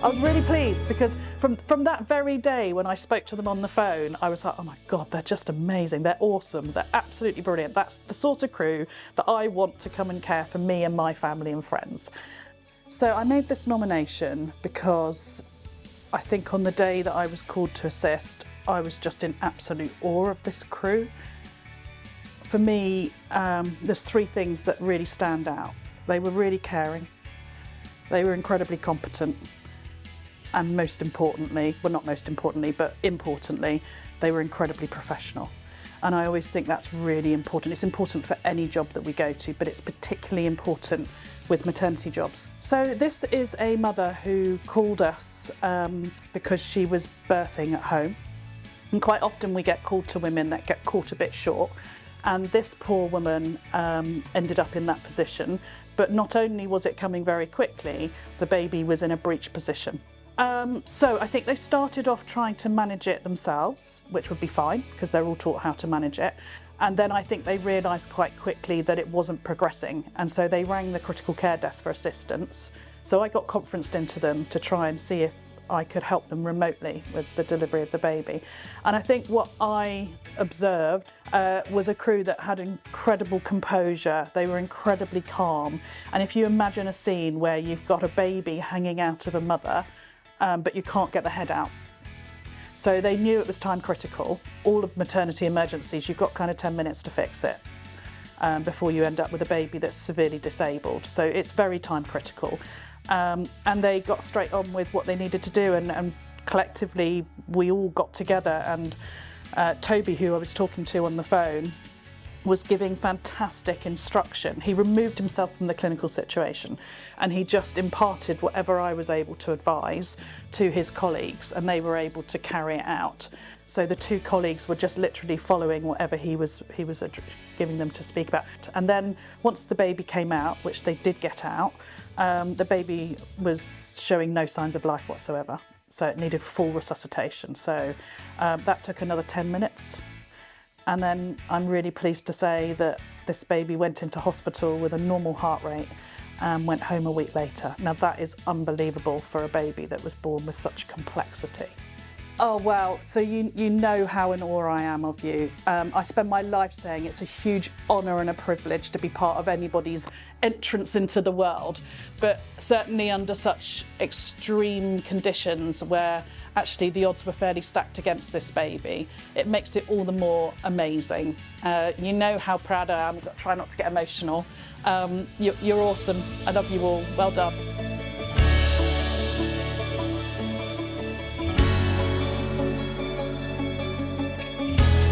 I was really pleased because from that very day when I spoke to them on the phone, I was like, oh my God, they're just amazing. They're awesome. They're absolutely brilliant. That's the sort of crew that I want to come and care for me and my family and friends. So I made this nomination because I think on the day that I was called to assist, I was just in absolute awe of this crew. For me, there's three things that really stand out. They were really caring, they were incredibly competent, and most importantly, well not most importantly, but importantly, they were incredibly professional. And I always think that's really important. It's important for any job that we go to, but it's particularly important with maternity jobs. So this is a mother who called us because she was birthing at home. And quite often we get called to women that get caught a bit short. And this poor woman ended up in that position. But not only was it coming very quickly, the baby was in a breech position. So I think they started off trying to manage it themselves, which would be fine because they're all taught how to manage it. And then I think they realised quite quickly that it wasn't progressing. And so they rang the critical care desk for assistance. So I got conferenced into them to try and see if I could help them remotely with the delivery of the baby. And I think what I observed was a crew that had incredible composure. They were incredibly calm. And if you imagine a scene where you've got a baby hanging out of a mother, but you can't get the head out. So they knew it was time critical. All of maternity emergencies, you've got kind of 10 minutes to fix it before you end up with a baby that's severely disabled. So it's very time critical. And they got straight on with what they needed to do, and collectively we all got together, and Toby, who I was talking to on the phone, was giving fantastic instruction. He removed himself from the clinical situation and he just imparted whatever I was able to advise to his colleagues, and they were able to carry it out. So the two colleagues were just literally following whatever he was giving them to speak about. And then once the baby came out, which they did get out, the baby was showing no signs of life whatsoever. So it needed full resuscitation. So that took another 10 minutes. And then I'm really pleased to say that this baby went into hospital with a normal heart rate and went home a week later. Now that is unbelievable for a baby that was born with such complexity. Oh, well, so you know how in awe I am of you. I spend my life saying it's a huge honour and a privilege to be part of anybody's entrance into the world, but certainly under such extreme conditions where actually the odds were fairly stacked against this baby, it makes it all the more amazing. You know how proud I am. I've got to try not to get emotional. You're awesome. I love you all. Well done.